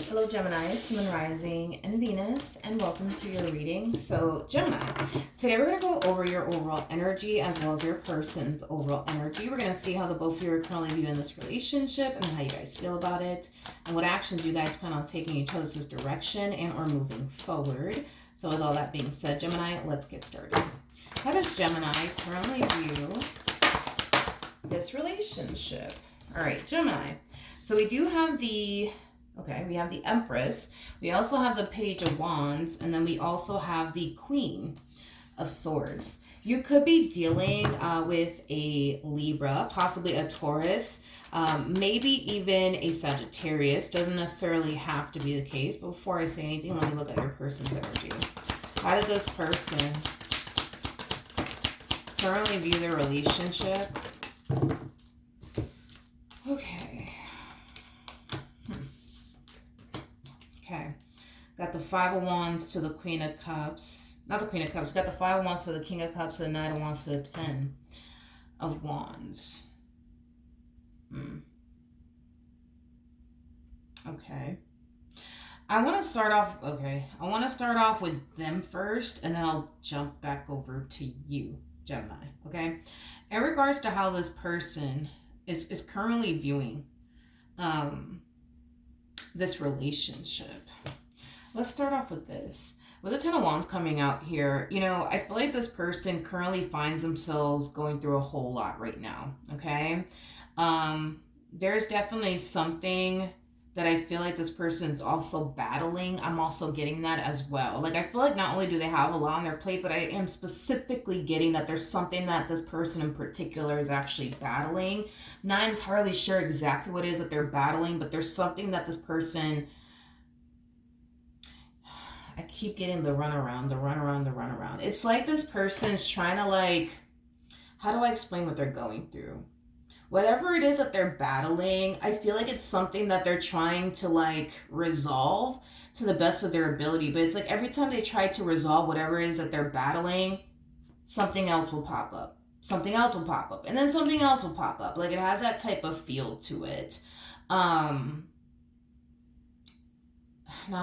Hello Gemini, Sun Rising and Venus, and welcome to your reading. So Gemini, today we're going to go over your overall energy as well as your person's overall energy. We're going to see how the both of you are currently viewing this relationship and how you guys feel about it and what actions you guys plan on taking each other's direction and or moving forward. So with all that being said, Gemini, let's get started. How does Gemini currently view this relationship? All right, Gemini. So we do have we have the Empress. We also have the Page of Wands, and then we also have the Queen of Swords. You could be dealing with a Libra, possibly a Taurus, maybe even a Sagittarius. Doesn't necessarily have to be the case. But before I say anything, let me look at your person's energy. How does this person currently view their relationship? Okay. Okay. Got the Five of Wands to the Queen of Cups. Not the Queen of Cups. Got the Five of Wands to the King of Cups, and the Knight of Wands to the Ten of Wands. Okay. I want to start off with them first, and then I'll jump back over to you, Gemini. Okay. In regards to how this person is currently viewing this relationship. Let's start off with this. With the Ten of Wands coming out here, I feel like this person currently finds themselves going through a whole lot right now, okay? There's definitely something that I feel like this person's also battling. I'm also getting that as well. Like, I feel like not only do they have a lot on their plate, but I am specifically getting that there's something that this person in particular is actually battling. Not entirely sure exactly what it is that they're battling, but there's something that this person... I keep getting the runaround. It's like this person's trying to, how do I explain what they're going through? Whatever it is that they're battling, I feel like it's something that they're trying to resolve to the best of their ability. But it's like every time they try to resolve whatever it is that they're battling, something else will pop up. Something else will pop up. And then something else will pop up. Like, it has that type of feel to it. Now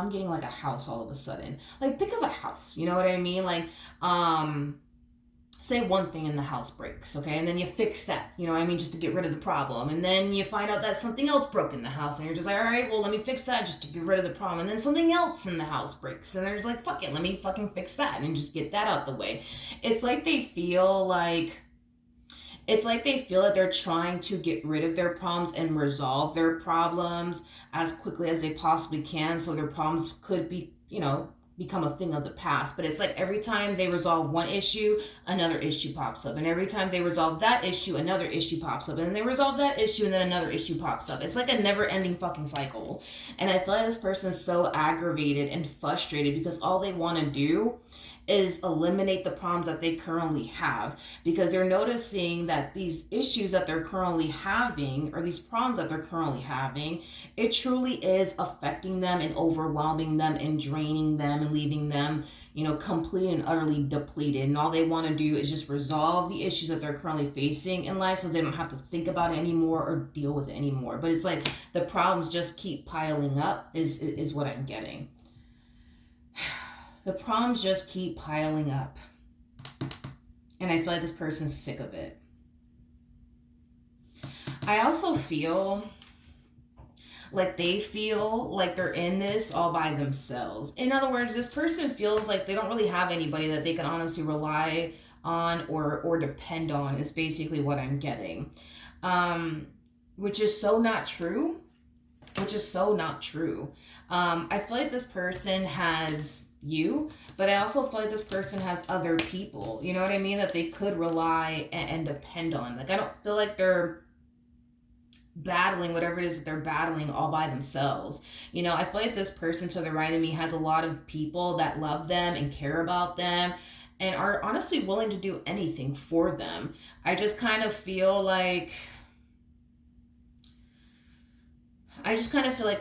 I'm getting a house all of a sudden. Think of a house. You know what I mean? Say one thing in the house breaks, okay? And then you fix that, just to get rid of the problem. And then you find out that something else broke in the house, and you're just like, all right, well, let me fix that just to get rid of the problem. And then something else in the house breaks, and they're just like, fuck it, let me fucking fix that and just get that out the way. It's like they feel like they're trying to get rid of their problems and resolve their problems as quickly as they possibly can, so their problems could be, become a thing of the past. But it's like every time they resolve one issue, another issue pops up. And every time they resolve that issue, another issue pops up. And then they resolve that issue, and then another issue pops up. It's like a never-ending fucking cycle. And I feel like this person is so aggravated and frustrated because all they want to do is eliminate the problems that they currently have, because they're noticing that these issues that they're currently having, or these problems that they're currently having, it truly is affecting them and overwhelming them and draining them and leaving them, complete and utterly depleted. And all they want to do is just resolve the issues that they're currently facing in life so they don't have to think about it anymore or deal with it anymore. But it's like the problems just keep piling up is what I'm getting. The problems just keep piling up. And I feel like this person's sick of it. I also feel like they feel like they're in this all by themselves. In other words, this person feels like they don't really have anybody that they can honestly rely on or depend on, is basically what I'm getting. Which is so not true. I feel like this person has you, but I also feel like this person has other people, you know what I mean, that they could rely and depend on. I don't feel like they're battling whatever it is that they're battling all by themselves. I feel like this person to the right of me has a lot of people that love them and care about them and are honestly willing to do anything for them. I just kind of feel like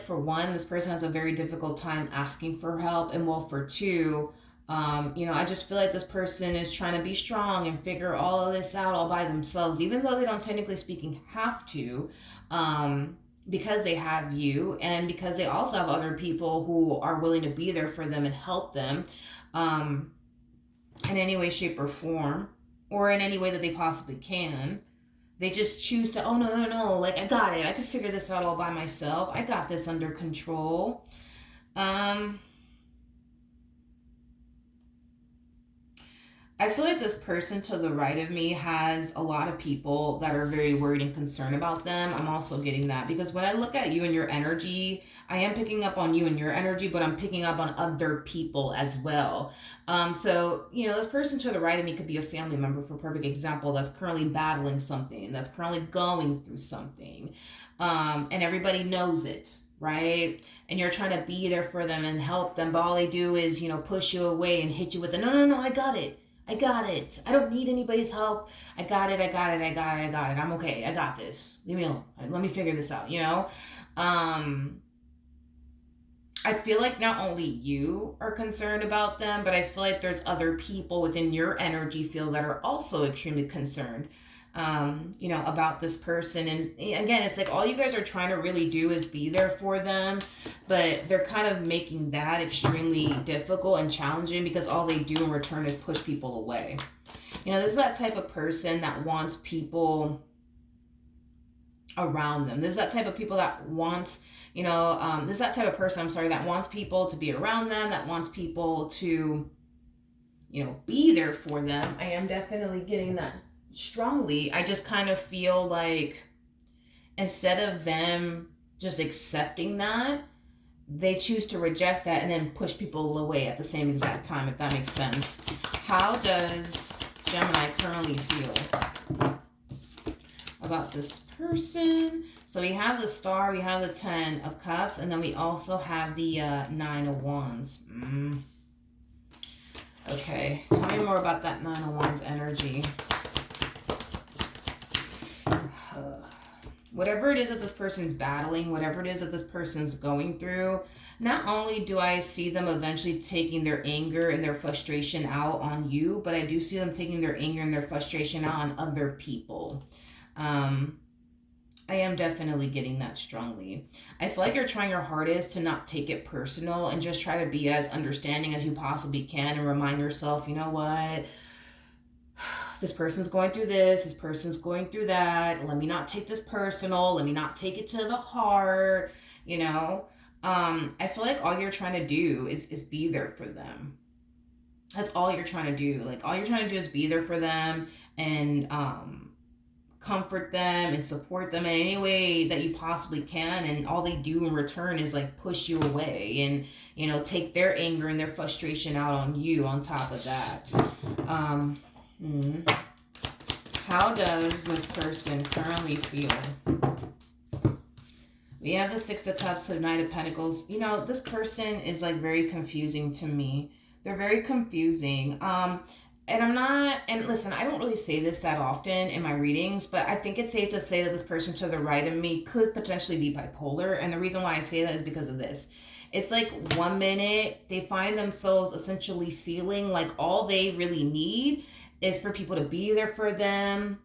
for one, this person has a very difficult time asking for help. And for two, I just feel like this person is trying to be strong and figure all of this out all by themselves, even though they don't technically speaking have to. because they have you, and because they also have other people who are willing to be there for them and help them, um, in any way, shape, or form, or in any way that they possibly can. They just choose to, oh, no, no, no, like, I got it. I could figure this out all by myself. I got this under control. Um, I feel like this person to the right of me has a lot of people that are very worried and concerned about them. I'm also getting that because when I look at you and your energy, I am picking up on you and your energy, but I'm picking up on other people as well. So, this person to the right of me could be a family member, for a perfect example, that's currently battling something, that's currently going through something. And everybody knows it, right? And you're trying to be there for them and help them, but all they do is, push you away and hit you with the no, no, no, I got it. I got it. I don't need anybody's help. I got it. I got it. I got it. I got it. I'm okay. I got this. Leave me alone. Let me figure this out. Um, I feel like not only you are concerned about them, but I feel like there's other people within your energy field that are also extremely concerned, about this person. And again, it's like all you guys are trying to really do is be there for them, but they're kind of making that extremely difficult and challenging because all they do in return is push people away. This is that type of person that wants people around them. This is that type of people that wants, this is that type of person, I'm sorry, that wants people to be around them, that wants people to, be there for them. I am definitely getting that strongly. I just kind of feel like instead of them just accepting that, they choose to reject that and then push people away at the same exact time, if that makes sense. How does Gemini currently feel about this person? So we have the Star, we have the 10 of Cups, and then we also have the 9 of Wands. Okay, tell me more about that 9 of Wands energy. Whatever it is that this person's battling, whatever it is that this person's going through, not only do I see them eventually taking their anger and their frustration out on you, but I do see them taking their anger and their frustration out on other people. I am definitely getting that strongly. I feel like you're trying your hardest to not take it personal and just try to be as understanding as you possibly can and remind yourself, you know what? This person's going through this person's going through that. Let me not take this personal. Let me not take it to the heart, I feel like all you're trying to do is be there for them. That's all you're trying to do. Like, all you're trying to do is be there for them and comfort them and support them in any way that you possibly can. And all they do in return is like push you away and, take their anger and their frustration out on you on top of that. How does this person currently feel? We have the 6 of Cups, the Knight of Pentacles. This person is like very confusing to me. They're very confusing. And listen, I don't really say this that often in my readings, but I think it's safe to say that this person to the right of me could potentially be bipolar. And the reason why I say that is because of this. It's like one minute they find themselves essentially feeling like all they really need is for people to be there for them,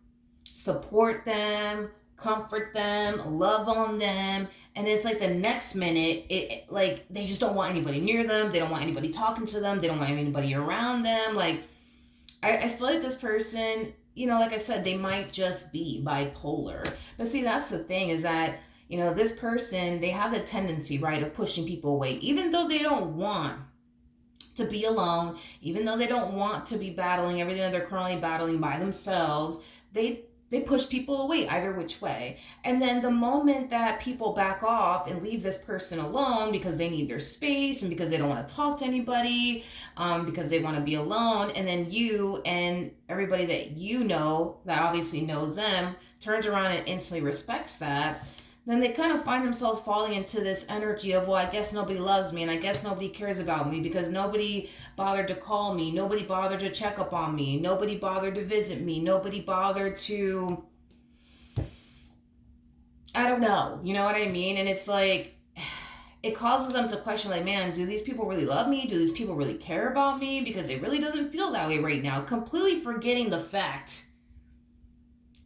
support them, comfort them, love on them. And it's like the next minute, it like they just don't want anybody near them. They don't want anybody talking to them. They don't want anybody around them. Like, I feel like this person, like I said, they might just be bipolar. But see, that's the thing is that, this person, they have the tendency, right, of pushing people away, even though they don't want to be alone, even though they don't want to be battling everything that they're currently battling by themselves. They push people away either which way. And then the moment that people back off and leave this person alone because they need their space and because they don't want to talk to anybody, because they want to be alone, and then you and everybody that that obviously knows them turns around and instantly respects that, then they kind of find themselves falling into this energy of, well, I guess nobody loves me and I guess nobody cares about me because nobody bothered to call me, nobody bothered to check up on me, nobody bothered to visit me, nobody bothered to, I don't know, you know what I mean? And it's like, it causes them to question, like, man, do these people really love me? Do these people really care about me? Because it really doesn't feel that way right now. Completely forgetting the fact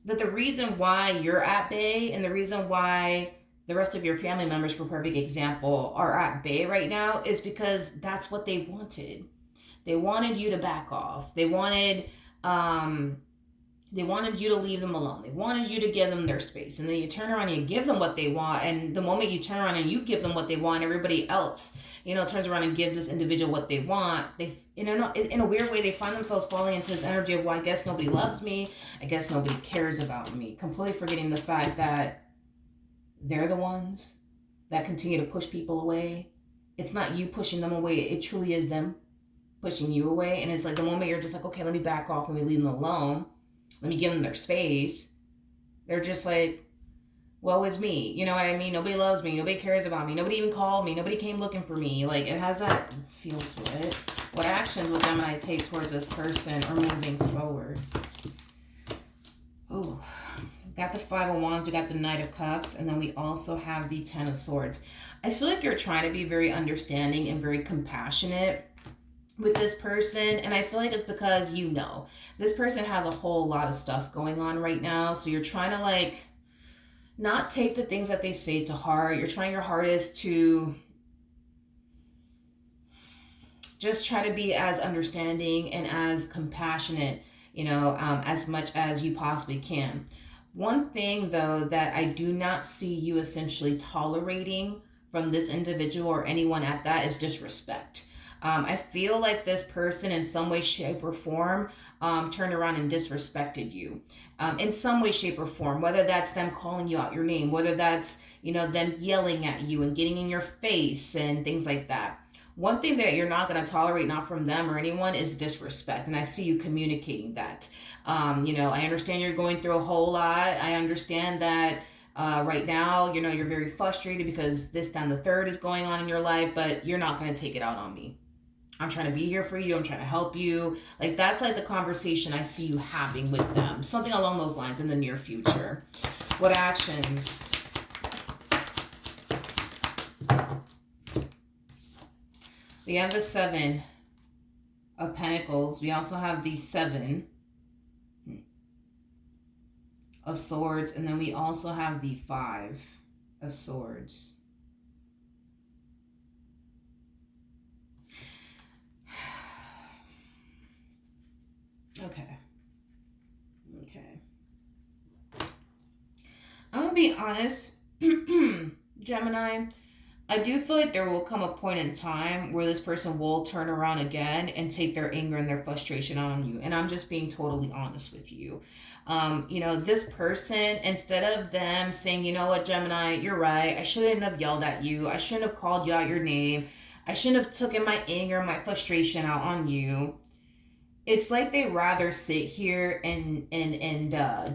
that the reason why you're at bay and the reason why the rest of your family members, for perfect example, are at bay right now is because that's what they wanted. They wanted you to back off. Um, they wanted you to leave them alone. They wanted you to give them their space. And then you turn around and you give them what they want. And the moment you turn around and you give them what they want, everybody else, turns around and gives this individual what they want. They, in a weird way, they find themselves falling into this energy of, well, I guess nobody loves me. I guess nobody cares about me. Completely forgetting the fact that they're the ones that continue to push people away. It's not you pushing them away. It truly is them pushing you away. And it's like the moment you're just like, okay, let me back off, let me leave them alone, let me give them their space, they're just like, woe is me. You know what I mean? Nobody loves me. Nobody cares about me. Nobody even called me. Nobody came looking for me. Like, it has that feel to it. What actions will Gemini take towards this person or moving forward? Oh, we got the Five of Wands. We got the Knight of Cups. And then we also have the Ten of Swords. I feel like you're trying to be very understanding and very compassionate with this person, and I feel like it's because this person has a whole lot of stuff going on right now, so you're trying to like not take the things that they say to heart. You're trying your hardest to just try to be as understanding and as compassionate, as much as you possibly can. One thing though that I do not see you essentially tolerating from this individual or anyone at that is disrespect. I feel like this person in some way, shape, or form turned around and disrespected you in some way, shape, or form, whether that's them calling you out your name, whether that's, them yelling at you and getting in your face and things like that. One thing that you're not going to tolerate, not from them or anyone, is disrespect. And I see you communicating that. I understand you're going through a whole lot. I understand that right now, you're very frustrated because this, then the third is going on in your life, but you're not going to take it out on me. I'm trying to be here for you. I'm trying to help you. Like, that's like the conversation I see you having with them. Something along those lines in the near future. What actions? We have the Seven of Pentacles. We also have the Seven of Swords. And then we also have the Five of Swords. Okay. I'm going to be honest, Gemini. I do feel like there will come a point in time where this person will turn around again and take their anger and their frustration on you. And I'm just being totally honest with you. This person, instead of them saying, you know what, Gemini, you're right. I shouldn't have yelled at you. I shouldn't have called you out your name. I shouldn't have taken my anger and my frustration out on you. It's like they rather sit here and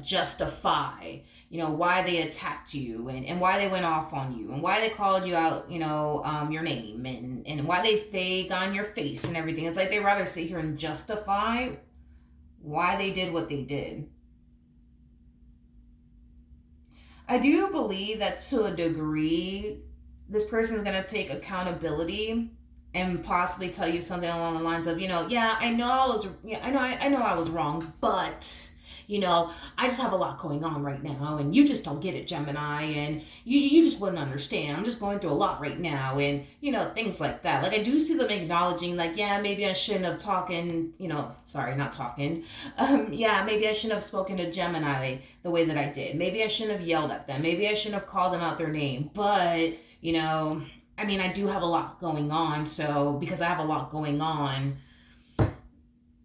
justify, why they attacked you and why they went off on you and why they called you out, your name and why they got in your face and everything. It's like they rather sit here and justify why they did what they did. I do believe that to a degree, this person is going to take accountability and possibly tell you something along the lines of, I know I was wrong, but I just have a lot going on right now, and you just don't get it, Gemini, and you just wouldn't understand. I'm just going through a lot right now, and things like that. Like, I do see them acknowledging, like, yeah, maybe I shouldn't have maybe I shouldn't have spoken to Gemini the way that I did. Maybe I shouldn't have yelled at them. Maybe I shouldn't have called them out their name. But I do have a lot going on, so because I have a lot going on,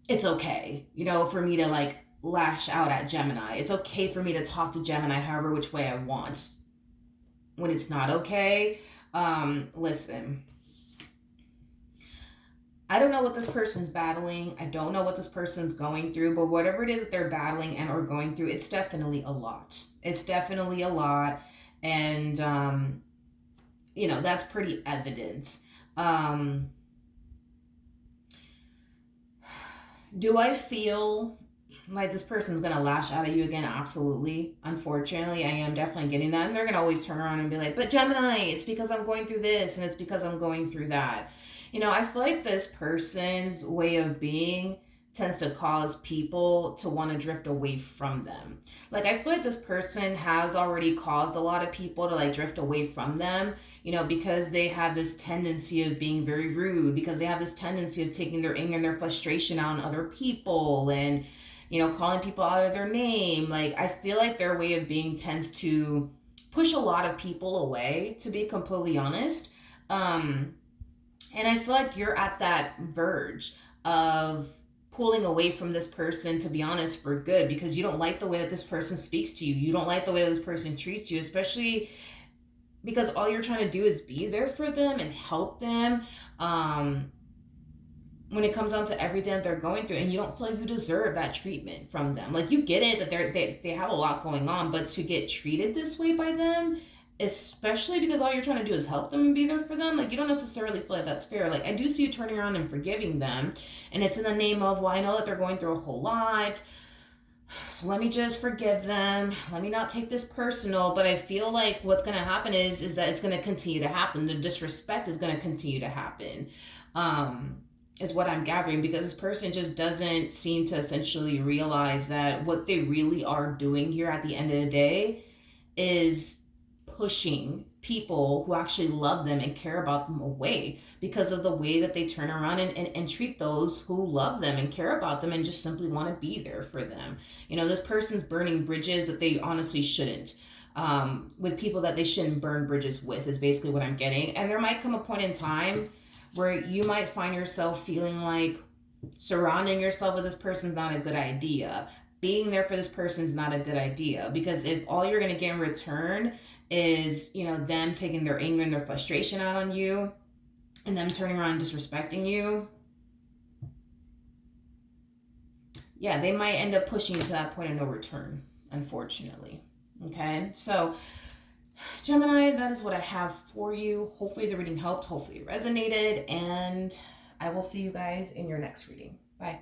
it's okay, for me to like lash out at Gemini. It's okay for me to talk to Gemini however which way I want. When it's not okay, listen. I don't know what this person's battling. I don't know what this person's going through, but whatever it is that they're battling and or going through, it's definitely a lot. It's definitely a lot, and that's pretty evident. Do I feel like this person's going to lash out at you again? Absolutely. Unfortunately, I am definitely getting that. And they're going to always turn around and be like, but Gemini, it's because I'm going through this and it's because I'm going through that. I feel like this person's way of being, tends to cause people to want to drift away from them. Like, I feel like this person has already caused a lot of people to like drift away from them, because they have this tendency of being very rude, because they have this tendency of taking their anger and their frustration out on other people, and calling people out of their name. Like, I feel like their way of being tends to push a lot of people away, to be completely honest. Um, and I feel like you're at that verge of pulling away from this person, to be honest, for good, because you don't like the way that this person speaks to you. You don't like the way that this person treats you, especially because all you're trying to do is be there for them and help them. Um, when it comes down to everything that they're going through, and you don't feel like you deserve that treatment from them. Like, you get it that they have a lot going on, but to get treated this way by them, especially because all you're trying to do is help them and be there for them, like, you don't necessarily feel like that's fair. Like, I do see you turning around and forgiving them, and it's in the name of, well, I know that they're going through a whole lot, so let me just forgive them, let me not take this personal. But I feel like what's going to happen is that it's going to continue to happen. The disrespect is going to continue to happen, is what I'm gathering, because this person just doesn't seem to essentially realize that what they really are doing here at the end of the day is pushing people who actually love them and care about them away, because of the way that they turn around and treat those who love them and care about them and just simply want to be there for them. This person's burning bridges that they honestly shouldn't, with people that they shouldn't burn bridges with, is basically what I'm getting. And there might come a point in time where you might find yourself feeling like surrounding yourself with this person's not a good idea. Being there for this person is not a good idea, because if all you're going to get in return is, them taking their anger and their frustration out on you, and them turning around and disrespecting you, yeah, they might end up pushing you to that point of no return, unfortunately. Okay, so Gemini, that is what I have for you. Hopefully the reading helped, hopefully it resonated, and I will see you guys in your next reading. Bye.